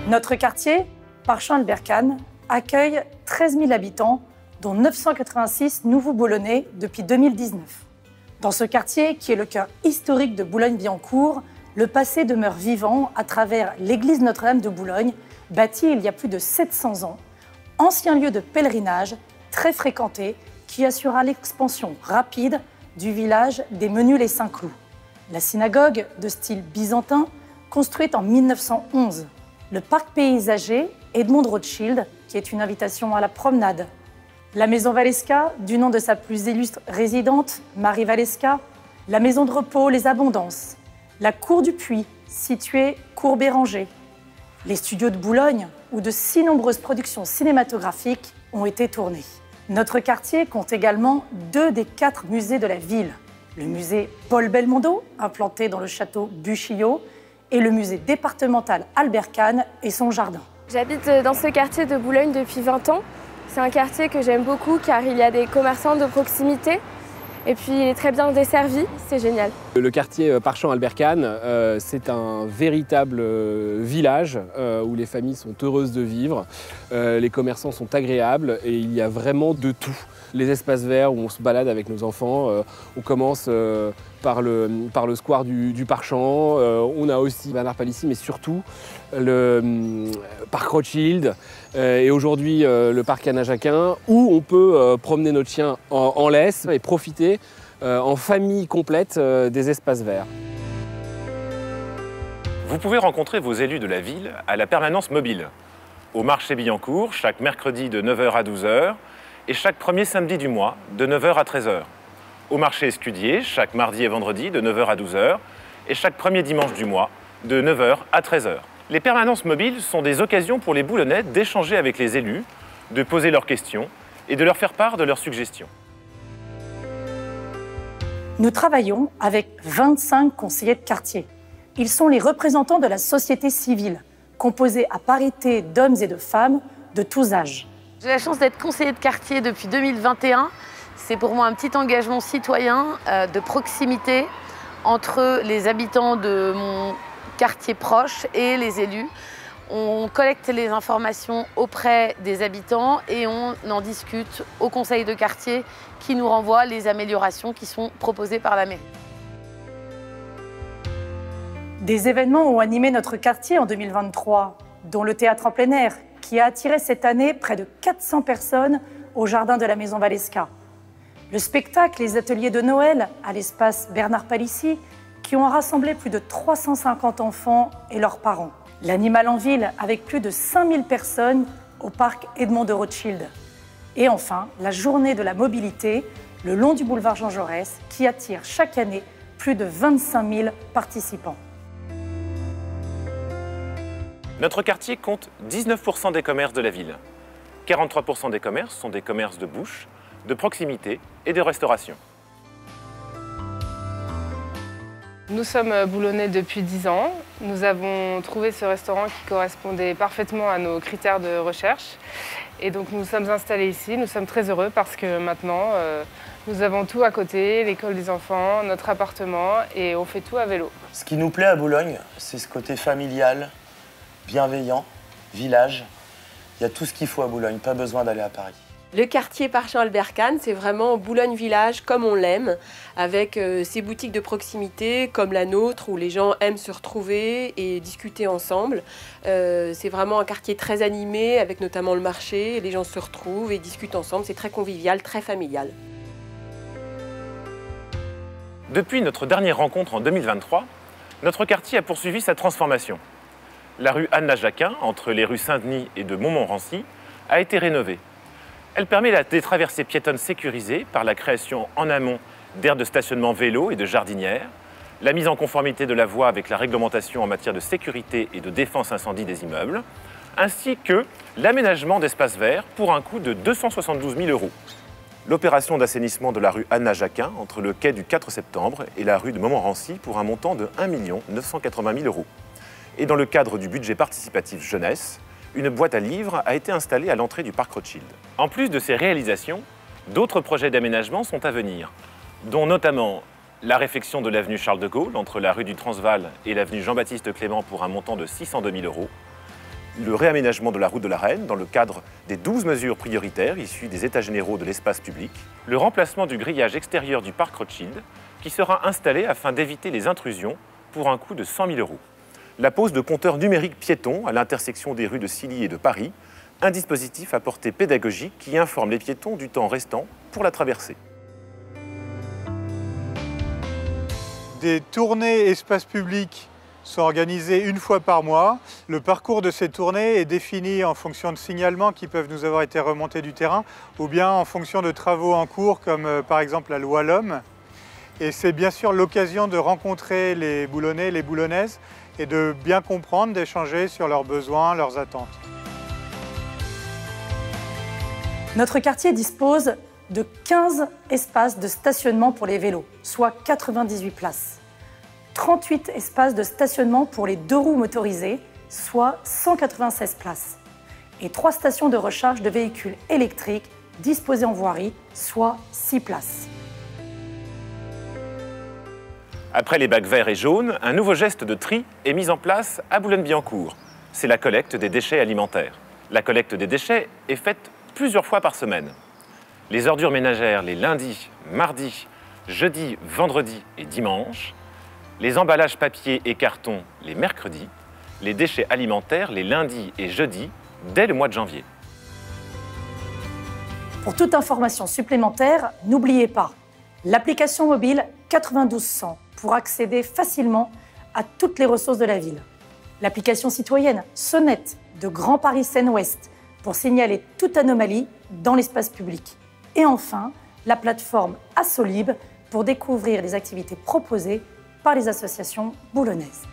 Notre quartier, Parchamp-Albert-Kahn, accueille 13 000 habitants, dont 986 nouveaux Boulonnais depuis 2019. Dans ce quartier, qui est le cœur historique de Boulogne-Billancourt, le passé demeure vivant à travers l'église Notre-Dame de Boulogne, bâtie il y a plus de 700 ans, ancien lieu de pèlerinage très fréquenté qui assura l'expansion rapide du village des Menus-les-Saint-Cloud. La synagogue, de style byzantin, construite en 1911. Le parc paysager Edmond de Rothschild, qui est une invitation à la promenade. La maison Valeska, du nom de sa plus illustre résidente, Marie Valeska. La maison de repos Les Abondances. La cour du Puy, située cour Béranger. Les studios de Boulogne, où de si nombreuses productions cinématographiques ont été tournées. Notre quartier compte également 2 des 4 musées de la ville. Le musée Paul Belmondo, implanté dans le château Buchillot, et le musée départemental Albert Kahn et son jardin. J'habite dans ce quartier de Boulogne depuis 20 ans. C'est un quartier que j'aime beaucoup car il y a des commerçants de proximité et puis il est très bien desservi, c'est génial. Le quartier Parchamp-Albert-Kahn, c'est un véritable village où les familles sont heureuses de vivre, les commerçants sont agréables et il y a vraiment de tout. Les espaces verts où on se balade avec nos enfants, on commence par le square du Parchamp, on a aussi Bernard Palissy, mais surtout le parc Rothschild et aujourd'hui le parc Anna Jacquin, où on peut promener notre chien en laisse et profiter en famille complète des espaces verts. Vous pouvez rencontrer vos élus de la ville à la permanence mobile, au marché Billancourt, chaque mercredi de 9 h à 12 h et chaque premier samedi du mois de 9 h à 13 h. Au marché Escudier, chaque mardi et vendredi de 9 h à 12 h et chaque premier dimanche du mois de 9 h à 13 h. Les permanences mobiles sont des occasions pour les Boulonnais d'échanger avec les élus, de poser leurs questions et de leur faire part de leurs suggestions. Nous travaillons avec 25 conseillers de quartier. Ils sont les représentants de la société civile, composée à parité d'hommes et de femmes de tous âges. J'ai la chance d'être conseiller de quartier depuis 2021. C'est pour moi un petit engagement citoyen de proximité entre les habitants de mon quartier proche et les élus. On collecte les informations auprès des habitants et on en discute au conseil de quartier qui nous renvoie les améliorations qui sont proposées par la mairie. Des événements ont animé notre quartier en 2023, dont le théâtre en plein air, qui a attiré cette année près de 400 personnes au jardin de la maison Valeska. Le spectacle Les Ateliers de Noël à l'espace Bernard Palissy, qui ont rassemblé plus de 350 enfants et leurs parents. L'Animal en ville, avec plus de 5000 personnes au parc Edmond de Rothschild. Et enfin, la journée de la mobilité, le long du boulevard Jean Jaurès, qui attire chaque année plus de 25 000 participants. Notre quartier compte 19 % des commerces de la ville. 43 % des commerces sont des commerces de bouche, de proximité et de restauration. Nous sommes boulonnais depuis 10 ans. Nous avons trouvé ce restaurant qui correspondait parfaitement à nos critères de recherche. Et donc nous sommes installés ici. Nous sommes très heureux parce que maintenant, nous avons tout à côté, l'école des enfants, notre appartement et on fait tout à vélo. Ce qui nous plaît à Boulogne, c'est ce côté familial, bienveillant, village. Il y a tout ce qu'il faut à Boulogne, pas besoin d'aller à Paris. Le quartier Parchamp-Albert-Kahn, c'est vraiment Boulogne-Village comme on l'aime, avec ses boutiques de proximité comme la nôtre, où les gens aiment se retrouver et discuter ensemble. C'est vraiment un quartier très animé, avec notamment le marché. Les gens se retrouvent et discutent ensemble. C'est très convivial, très familial. Depuis notre dernière rencontre en 2023, notre quartier a poursuivi sa transformation. La rue Anna Jacquin, entre les rues Saint-Denis et de Montmorency, a été rénovée. Elle permet des traversées piétonnes sécurisées par la création en amont d'aires de stationnement vélo et de jardinières, la mise en conformité de la voie avec la réglementation en matière de sécurité et de défense incendie des immeubles, ainsi que l'aménagement d'espaces verts pour un coût de 272 000 €. L'opération d'assainissement de la rue Anna Jacquin entre le quai du 4 septembre et la rue de Montmorency pour un montant de 1 980 000 €. Et dans le cadre du budget participatif jeunesse, une boîte à livres a été installée à l'entrée du parc Rothschild. En plus de ces réalisations, d'autres projets d'aménagement sont à venir, dont notamment la réfection de l'avenue Charles de Gaulle entre la rue du Transvaal et l'avenue Jean-Baptiste Clément pour un montant de 602 000 €, le réaménagement de la route de la Reine dans le cadre des 12 mesures prioritaires issues des États généraux de l'espace public, le remplacement du grillage extérieur du parc Rothschild qui sera installé afin d'éviter les intrusions pour un coût de 100 000 €. La pose de compteurs numériques piétons à l'intersection des rues de Silly et de Paris, un dispositif à portée pédagogique qui informe les piétons du temps restant pour la traversée. Des tournées espace public sont organisées une fois par mois. Le parcours de ces tournées est défini en fonction de signalements qui peuvent nous avoir été remontés du terrain ou bien en fonction de travaux en cours comme par exemple la loi L'Homme. Et c'est bien sûr l'occasion de rencontrer les Boulonnais et les Boulonnaises et de bien comprendre, d'échanger sur leurs besoins, leurs attentes. Notre quartier dispose de 15 espaces de stationnement pour les vélos, soit 98 places. 38 espaces de stationnement pour les 2 roues motorisées, soit 196 places. Et 3 stations de recharge de véhicules électriques disposées en voirie, soit 6 places. Après les bacs verts et jaunes, un nouveau geste de tri est mis en place à Boulogne-Billancourt. C'est la collecte des déchets alimentaires. La collecte des déchets est faite plusieurs fois par semaine. Les ordures ménagères les lundis, mardis, jeudis, vendredis et dimanches. Les emballages papier et carton les mercredis. Les déchets alimentaires les lundis et jeudis dès le mois de janvier. Pour toute information supplémentaire, n'oubliez pas l'application mobile 9200 pour accéder facilement à toutes les ressources de la ville. L'application citoyenne Sonnette de Grand Paris Seine-Ouest pour signaler toute anomalie dans l'espace public. Et enfin, la plateforme Assolib pour découvrir les activités proposées par les associations boulonnaises.